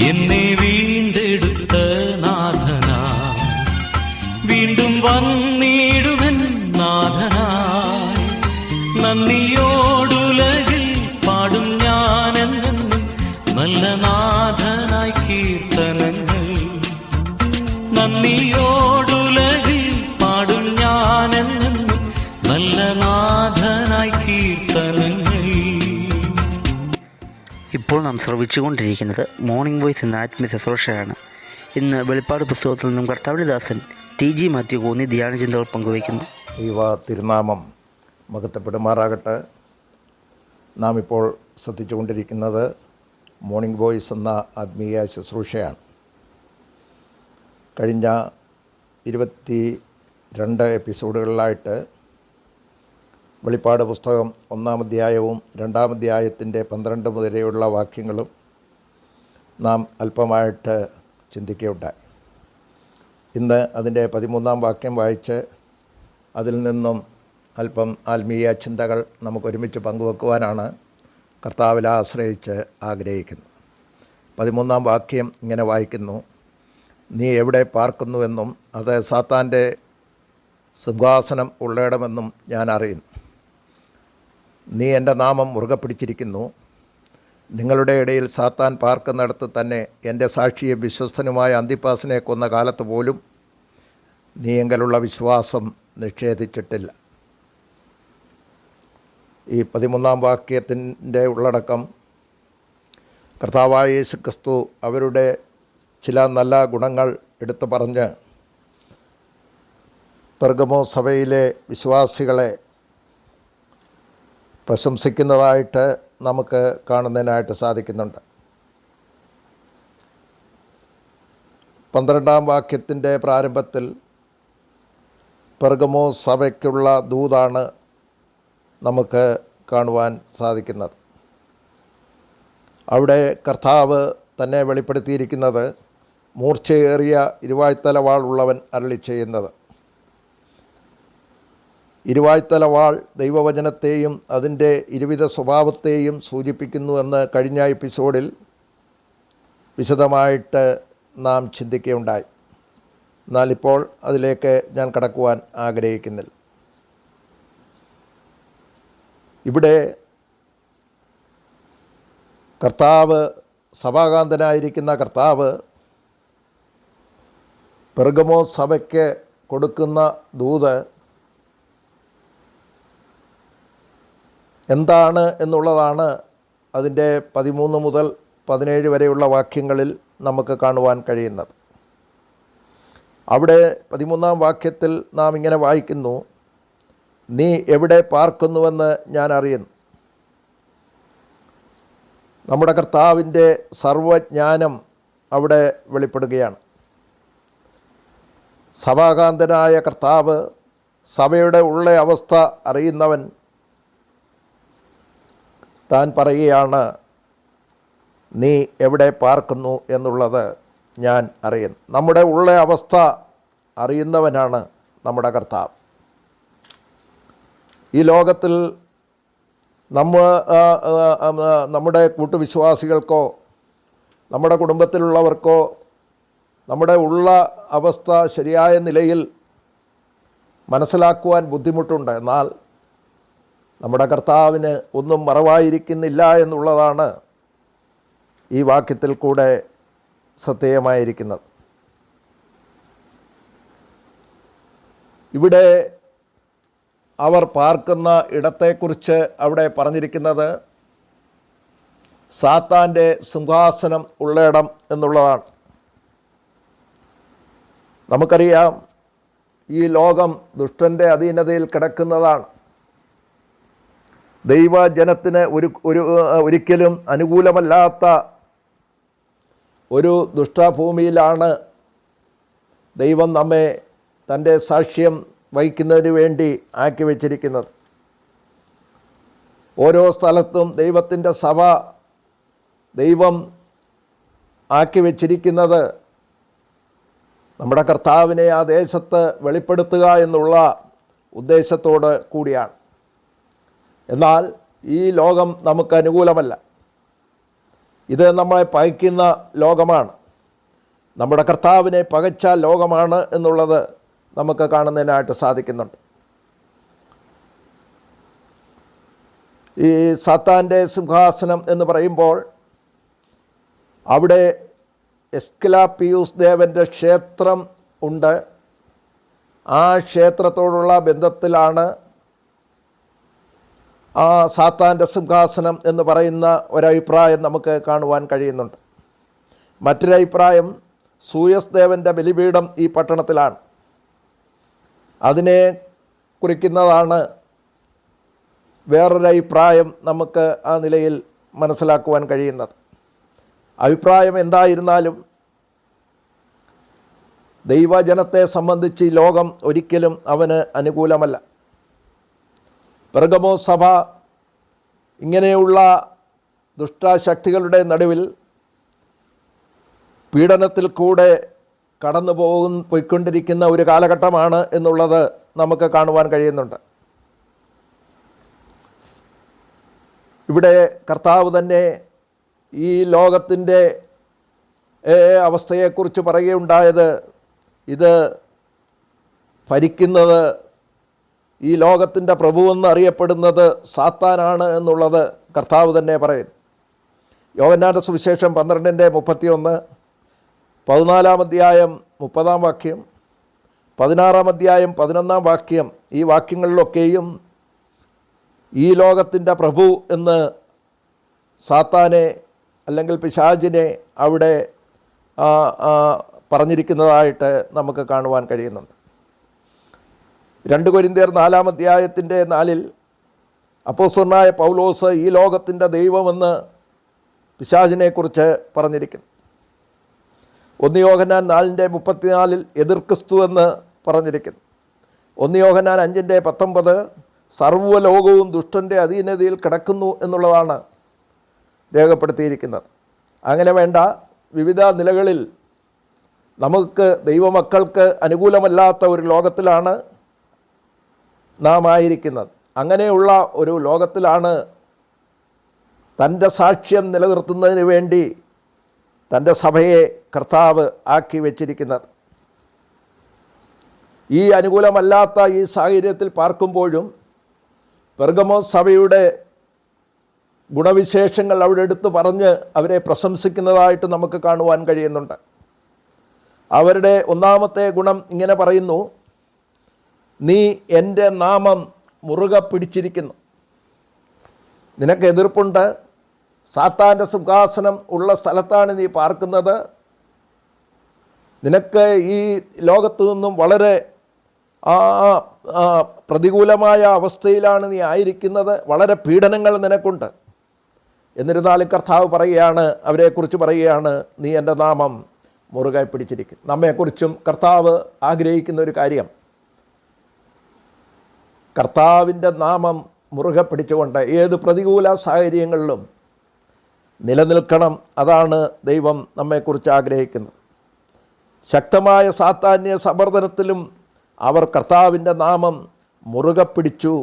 എന്നെ വീണ്ടെടുത്ത നാഥനാ, വീണ്ടും വന്നിടുവൻ നാഥനായി. നന്ദിയോടുലകിൽ പാടും ഞാനെന്നും നല്ല നാഥനായി കീർത്തനങ്ങൾ. നന്ദിയോടുലകിൽ പാടും ഞാനെന്നും നല്ല നാഥനായി കീർത്തനങ്ങൾ. ഇപ്പോൾ നാം ശ്രവിച്ചുകൊണ്ടിരിക്കുന്നത് മോർണിംഗ് വോയിസ് എന്ന ആത്മീയ ശുശ്രൂഷയാണ്. ഇന്ന് വെളിപ്പാട് പുസ്തകത്തിൽ നിന്നും കർത്താവിന്റെ ദാസൻ TG മാത്യു കോന്നി ധ്യാനചിന്തകൾ പങ്കുവയ്ക്കുന്നു. ദൈവ തിരുനാമം മഹത്വപ്പെടുമാറാകട്ടെ. നാം ഇപ്പോൾ ശ്രദ്ധിച്ചുകൊണ്ടിരിക്കുന്നത് മോർണിംഗ് വോയിസ് എന്ന ആത്മീയ ശുശ്രൂഷയാണ്. കഴിഞ്ഞ 22 എപ്പിസോഡുകളിലായിട്ട് വെളിപ്പാട് പുസ്തകം 1-ാം അധ്യായവും 2-ാം അധ്യായത്തിൻ്റെ 12 മുതലെയുള്ള വാക്യങ്ങളും നാം അല്പമായിട്ട് ചിന്തിക്കുകയുണ്ടായി. ഇന്ന് അതിൻ്റെ 13-ാം വാക്യം വായിച്ച് അതിൽ നിന്നും അല്പം ആത്മീയ ചിന്തകൾ നമുക്കൊരുമിച്ച് പങ്കുവെക്കുവാനാണ് കർത്താവിൽ ആശ്രയിച്ച് ആഗ്രഹിക്കുന്നത്. 13-ാം വാക്യം ഇങ്ങനെ വായിക്കുന്നു: നീ എവിടെ പാർക്കുന്നുവെന്നും അത് സാത്താൻ്റെ സിംഹാസനം ഉള്ളയിടമെന്നും ഞാൻ അറിയുന്നു. നീ എൻ്റെ നാമം മുറുകെ പിടിച്ചിരിക്കുന്നു. നിങ്ങളുടെ ഇടയിൽ സാത്താൻ പാർക്കുന്നിടത്ത് തന്നെ എൻ്റെ സാക്ഷിയെ വിശ്വസ്തനുമായ അന്തിപ്പാസിനെ കൊന്ന കാലത്ത് പോലും നീ എങ്കിലുള്ള വിശ്വാസം നിഷേധിച്ചിട്ടില്ല. ഈ 13-ാം വാക്യത്തിൻ്റെ ഉള്ളടക്കം കർത്താവായ യേശു ക്രിസ്തു അവരുടെ ചില നല്ല ഗുണങ്ങൾ എടുത്തു പറഞ്ഞ് പെർഗമോ സഭയിലെ വിശ്വാസികളെ പ്രശംസിക്കുന്നതായിട്ട് നമുക്ക് കാണുന്നതിനായിട്ട് സാധിക്കുന്നുണ്ട്. 12-ാം വാക്യത്തിൻ്റെ പ്രാരംഭത്തിൽ പെർഗമോ സഭയ്ക്കുള്ള ദൂതാണ് നമുക്ക് കാണുവാൻ സാധിക്കുന്നത്. അവിടെ കർത്താവ് തന്നെ വെളിപ്പെടുത്തിയിരിക്കുന്നത് മൂർച്ചയേറിയ ഇരുവായ്ത്തല വാൾ ഉള്ളവൻ അരുളി ചെയ്യുന്നത്. ഇരുവായ്ത്തല വാൾ ദൈവവചനത്തെയും അതിൻ്റെ ഇരുവിധ സ്വഭാവത്തെയും സൂചിപ്പിക്കുന്നുവെന്ന് കഴിഞ്ഞ എപ്പിസോഡിൽ വിശദമായിട്ട് നാം ചിന്തിക്കുകയുണ്ടായി. എന്നാലിപ്പോൾ അതിലേക്ക് ഞാൻ കടക്കുവാൻ ആഗ്രഹിക്കുന്നില്ല. ഇവിടെ കർത്താവ്, സഭാകാന്തനായിരിക്കുന്ന കർത്താവ് പെർഗമോ സഭയ്ക്ക് കൊടുക്കുന്ന ദൂത് എന്താണ് എന്നുള്ളതാണ് അതിൻ്റെ 13 മുതൽ 17 വരെയുള്ള വാക്യങ്ങളിൽ നമുക്ക് കാണുവാൻ കഴിയുന്നത്. അവിടെ 13-ാം വാക്യത്തിൽ നാം ഇങ്ങനെ വായിക്കുന്നു: നീ എവിടെ പാർക്കുന്നുവെന്ന് ഞാൻ അറിയുന്നു. നമ്മുടെ കർത്താവിൻ്റെ സർവജ്ഞാനം അവിടെ വെളിപ്പെടുകയാണ്. സഭാകാന്തനായ കർത്താവ്, സഭയുടെ ഉള്ള അവസ്ഥ അറിയുന്നവൻ, താൻ പറയുകയാണ്, നീ എവിടെ പാർക്കുന്നു എന്നുള്ളത് ഞാൻ അറിയുന്നു. നമ്മുടെ ഉള്ള അവസ്ഥ അറിയുന്നവനാണ് നമ്മുടെ കർത്താവ്. ഈ ലോകത്തിൽ നമ്മുടെ കൂട്ടുവിശ്വാസികൾക്കോ നമ്മുടെ കുടുംബത്തിലുള്ളവർക്കോ നമ്മുടെ ഉള്ള അവസ്ഥ ശരിയായ നിലയിൽ മനസ്സിലാക്കുവാൻ ബുദ്ധിമുട്ടുണ്ട്. എന്നാൽ നമ്മുടെ കർത്താവിന് ഒന്നും മറവായിരിക്കുന്നില്ല എന്നുള്ളതാണ് ഈ വാക്യത്തിൽ കൂടെ സത്യമായിരിക്കുന്നത്. ഇവിടെ അവർ പാർക്കുന്ന ഇടത്തെക്കുറിച്ച് അവിടെ പറഞ്ഞിരിക്കുന്നത് സാത്താൻ്റെ സിംഹാസനം ഉള്ളയിടം എന്നുള്ളതാണ്. നമുക്കറിയാം, ഈ ലോകം ദുഷ്ടൻ്റെ അധീനതയിൽ കിടക്കുന്നതാണ്. ദൈവജനത്തിന് ഒരിക്കലും അനുകൂലമല്ലാത്ത ഒരു ദുഷ്ടഭൂമിയിലാണ് ദൈവം നമ്മെ തൻ്റെ സാക്ഷ്യം വഹിക്കുന്നതിന് വേണ്ടി ആക്കി വച്ചിരിക്കുന്നത്. ഓരോ സ്ഥലത്തും ദൈവത്തിൻ്റെ സഭ ദൈവം ആക്കി വച്ചിരിക്കുന്നത് നമ്മുടെ കർത്താവിനെ ആ ദേശത്ത് വെളിപ്പെടുത്തുക എന്നുള്ള ഉദ്ദേശത്തോട് കൂടിയാണ്. എന്നാൽ ഈ ലോകം നമുക്ക് അനുകൂലമല്ല. ഇത് നമ്മളെ പകയ്ക്കുന്ന ലോകമാണ്. നമ്മുടെ കർത്താവിനെ പകച്ച ലോകമാണ് എന്നുള്ളത് നമുക്ക് കാണുന്നതിനായിട്ട് സാധിക്കുന്നുണ്ട്. ഈ സാത്താൻ്റെ സിംഹാസനം എന്ന് പറയുമ്പോൾ അവിടെ എസ്കിലാപ്പിയൂസ് ദേവൻ്റെ ക്ഷേത്രം ഉണ്ട്. ആ ക്ഷേത്രത്തോടുള്ള ബന്ധത്തിലാണ് ആ സാത്താൻ്റെ സിംഹാസനം എന്ന് പറയുന്ന ഒരഭിപ്രായം നമുക്ക് കാണുവാൻ കഴിയുന്നുണ്ട്. മറ്റൊരഭിപ്രായം സൂയസ് ദേവൻ്റെ ബലിപീഠം ഈ പട്ടണത്തിലാണ്. അതിനെ കുറിക്കുന്നതാണ് വേറൊരഭിപ്രായം നമുക്ക് ആ നിലയിൽ മനസ്സിലാക്കുവാൻ കഴിയുന്നത്. അഭിപ്രായം എന്തായിരുന്നാലും ദൈവജനത്തെ സംബന്ധിച്ച് ഈ ലോകം ഒരിക്കലും അവന് അനുകൂലമല്ല. പെർഗമോ സഭ ഇങ്ങനെയുള്ള ദുഷ്ടശക്തികളുടെ നടുവിൽ പീഡനത്തിൽ കൂടെ പോയിക്കൊണ്ടിരിക്കുന്ന ഒരു കാലഘട്ടമാണ് എന്നുള്ളത് നമുക്ക് കാണുവാൻ കഴിയുന്നുണ്ട്. ഇവിടെ കർത്താവ് തന്നെ ഈ ലോകത്തിൻ്റെ അവസ്ഥയെക്കുറിച്ച് പറയുകയുണ്ടായത്, ഇത് ഭരിക്കുന്നത്, ഈ ലോകത്തിൻ്റെ പ്രഭുവെന്ന് അറിയപ്പെടുന്നത് സാത്താനാണ് എന്നുള്ളത് കർത്താവ് തന്നെ പറയും. യോഹന്നാന്റെ സുവിശേഷം 12:31, 14-ാം അധ്യായം 30-ാം വാക്യം, 16-ാം അധ്യായം 11-ാം വാക്യം, ഈ വാക്യങ്ങളിലൊക്കെയും ഈ ലോകത്തിൻ്റെ പ്രഭു എന്ന് സാത്താനെ അല്ലെങ്കിൽ പിശാചിനെ അവിടെ പറഞ്ഞിരിക്കുന്നതായിട്ട് നമുക്ക് കാണുവാൻ കഴിയുന്നുണ്ട്. 2 കൊരിന്ത്യർ 4-ാം അധ്യായത്തിൻ്റെ 4-ൽ അപ്പോസ്തലനായ പൗലോസ് ഈ ലോകത്തിൻ്റെ ദൈവമെന്ന് പിശാചിനെക്കുറിച്ച് പറഞ്ഞിരിക്കുന്നു. 1 യോഹന്നാൻ 4:34 എതിർ ക്രിസ്തു എന്ന് പറഞ്ഞിരിക്കുന്നു. 1 യോഹന്നാൻ 5:19 സർവ്വലോകവും ദുഷ്ടൻ്റെ അധീനതയിൽ കിടക്കുന്നു എന്നുള്ളതാണ് രേഖപ്പെടുത്തിയിരിക്കുന്നത്. അങ്ങനെ വേണ്ട വിവിധ നിലകളിൽ നമുക്ക് ദൈവമക്കൾക്ക് അനുകൂലമല്ലാത്ത ഒരു ലോകത്തിലാണ് നാം ആയിരിക്കുന്നത്. അങ്ങനെയുള്ള ഒരു ലോകത്തിലാണ് തൻ്റെ സാക്ഷ്യം നിലനിർത്തുന്നതിന് വേണ്ടി തൻ്റെ സഭയെ കർത്താവ് ആക്കി വച്ചിരിക്കുന്നത്. ഈ അനുകൂലമല്ലാത്ത ഈ സാഹചര്യത്തിൽ പാർക്കുമ്പോഴും പെർഗമോസ് സഭയുടെ ഗുണവിശേഷങ്ങൾ അവിടെ എടുത്ത് പറഞ്ഞ് അവരെ പ്രശംസിക്കുന്നതായിട്ട് നമുക്ക് കാണുവാൻ കഴിയുന്നുണ്ട്. അവരുടെ ഒന്നാമത്തെ ഗുണം ഇങ്ങനെ പറയുന്നു: നീ എൻ്റെ നാമം മുറുകെ പിടിച്ചിരിക്കുന്നു. നിനക്ക് എതിർപ്പുണ്ട്, സാത്താൻ്റെ സിംഹാസനം ഉള്ള സ്ഥലത്താണ് നീ പാർക്കുന്നത്, നിനക്ക് ഈ ലോകത്തു നിന്നും വളരെ പ്രതികൂലമായ അവസ്ഥയിലാണ് നീ ആയിരിക്കുന്നത്, വളരെ പീഡനങ്ങൾ നിനക്കുണ്ട്. എന്നിരുന്നാലും കർത്താവ് പറയുകയാണ്, അവരെക്കുറിച്ച് പറയുകയാണ്, നീ എൻ്റെ നാമം മുറുകെ പിടിച്ചിരിക്കും. നമ്മെക്കുറിച്ചും കർത്താവ് ആഗ്രഹിക്കുന്ന ഒരു കാര്യം, കർത്താവിൻ്റെ നാമം മുറുകെ പിടിച്ചുകൊണ്ട് ഏത് പ്രതികൂല സാഹചര്യങ്ങളിലും നിലനിൽക്കണം. അതാണ് ദൈവം നമ്മെക്കുറിച്ച് ആഗ്രഹിക്കുന്നത്. ശക്തമായ സാത്താന്യ സമ്മർദ്ദനത്തിലും അവർ കർത്താവിൻ്റെ നാമം മുറുകെ പിടിച്ചു.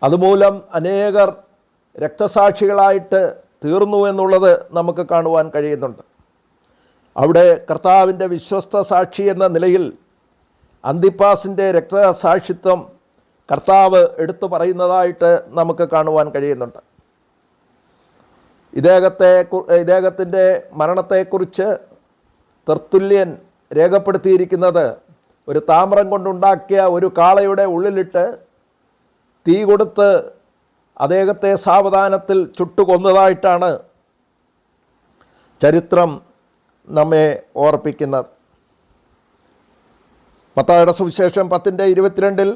അതുമൂലം അനേകർ രക്തസാക്ഷികളായിട്ട് തീർന്നു എന്നുള്ളത് നമുക്ക് കാണുവാൻ കഴിയുന്നുണ്ട്. അവിടെ കർത്താവിൻ്റെ വിശ്വസ്ത സാക്ഷി എന്ന നിലയിൽ അന്തിപ്പാസിൻ്റെ രക്തസാക്ഷിത്വം കർത്താവ് എടുത്തു പറയുന്നതായിട്ട് നമുക്ക് കാണുവാൻ കഴിയുന്നുണ്ട്. ഇദ്ദേഹത്തിൻ്റെ മരണത്തെക്കുറിച്ച് തെർത്തുല്യൻ രേഖപ്പെടുത്തിയിരിക്കുന്നത്, ഒരു താമ്രം കൊണ്ടുണ്ടാക്കിയ ഒരു കാളയുടെ ഉള്ളിലിട്ട് തീ കൊടുത്ത് അദ്ദേഹത്തെ സാവധാനത്തിൽ ചുട്ടുകൊന്നതായിട്ടാണ് ചരിത്രം നമ്മെ ഓർപ്പിക്കുന്നത്. മത്തായിയുടെ സുവിശേഷം 10:22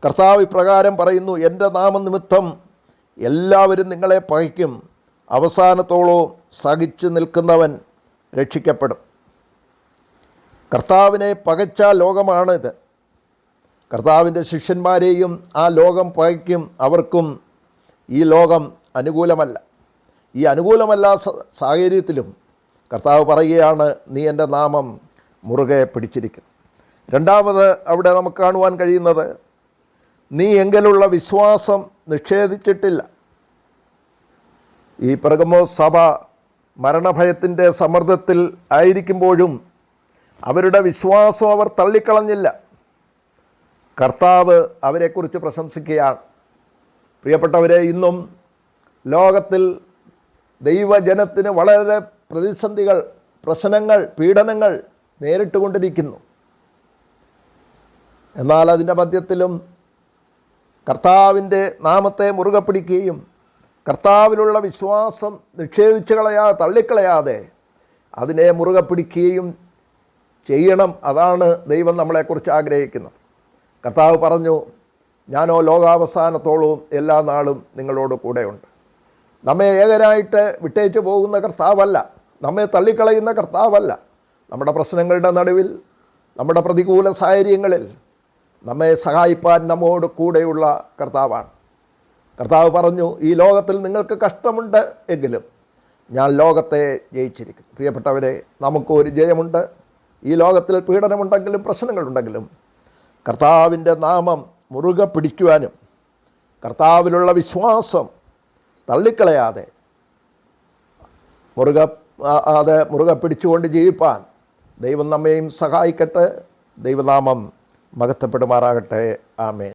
കർത്താവ് ഇപ്രകാരം പറയുന്നു: എൻ്റെ നാമനിമിത്തം എല്ലാവരും നിങ്ങളെ പകയ്ക്കും, അവസാനത്തോളം സഹിച്ചു നിൽക്കുന്നവൻ രക്ഷിക്കപ്പെടും. കർത്താവിനെ പകച്ച ലോകമാണിത്. കർത്താവിൻ്റെ ശിഷ്യന്മാരെയും ആ ലോകം പകയ്ക്കും. അവർക്കും ഈ ലോകം അനുകൂലമല്ല. ഈ അനുകൂലമല്ല സാഹചര്യത്തിലും കർത്താവ് പറയുകയാണ്, നീ എൻ്റെ നാമം മുറുകെ പിടിച്ചിരിക്കുന്നു. രണ്ടാമത് അവിടെ നമുക്ക് കാണുവാൻ കഴിയുന്നത്, നീ എങ്കിലുള്ള വിശ്വാസം നിഷേധിച്ചിട്ടില്ല. ഈ പെർഗമോസ് സഭ മരണഭയത്തിൻ്റെ സമ്മർദ്ദത്തിൽ ആയിരിക്കുമ്പോഴും അവരുടെ വിശ്വാസം അവർ തള്ളിക്കളഞ്ഞില്ല. കർത്താവ് അവരെക്കുറിച്ച് പ്രശംസിക്കുകയാണ്. പ്രിയപ്പെട്ടവരെ, ഇന്നും ലോകത്തിൽ ദൈവജനത്തിന് വളരെ പ്രതിസന്ധികൾ, പ്രശ്നങ്ങൾ, പീഡനങ്ങൾ നേരിട്ടുകൊണ്ടിരിക്കുന്നു. എന്നാൽ അതിൻ്റെ മധ്യത്തിലും കർത്താവിൻ്റെ നാമത്തെ മുറുകെ പിടിക്കുകയും കർത്താവിലുള്ള വിശ്വാസം നിഷേധിച്ച് തള്ളിക്കളയാതെ അതിനെ മുറുകെ പിടിക്കുകയും ചെയ്യണം. അതാണ് ദൈവം നമ്മളെക്കുറിച്ച് ആഗ്രഹിക്കുന്നത്. കർത്താവ് പറഞ്ഞു, ഞാനോ ലോകാവസാനത്തോളവും എല്ലാ നാളും നിങ്ങളോട് കൂടെയുണ്ട്. നമ്മെ ഏകരായിട്ട് വിട്ടേച്ച് പോകുന്ന കർത്താവല്ല, നമ്മെ തള്ളിക്കളയുന്ന കർത്താവല്ല. നമ്മുടെ പ്രശ്നങ്ങളുടെ നടുവിൽ, നമ്മുടെ പ്രതികൂല സാഹചര്യങ്ങളിൽ നമ്മെ സഹായിപ്പാൻ നമ്മോട് കൂടെയുള്ള കർത്താവാണ്. കർത്താവ് പറഞ്ഞു, ഈ ലോകത്തിൽ നിങ്ങൾക്ക് കഷ്ടമുണ്ട് എങ്കിലും ഞാൻ ലോകത്തെ ജയിച്ചിരിക്കുന്നു. പ്രിയപ്പെട്ടവരെ, നമുക്കൊരു ജയമുണ്ട്. ഈ ലോകത്തിൽ പീഡനമുണ്ടെങ്കിലും പ്രശ്നങ്ങളുണ്ടെങ്കിലും കർത്താവിൻ്റെ നാമം മുറുകെ പിടിക്കുവാനും കർത്താവിലുള്ള വിശ്വാസം തള്ളിക്കളയാതെ മുറുകെ പിടിച്ചുകൊണ്ട് ജീവിപ്പാൻ ദൈവം നമ്മെയും സഹായിക്കട്ടെ. ദൈവനാമം മഹത്വപ്പെടുമാറാകട്ടെ. ആമേൻ.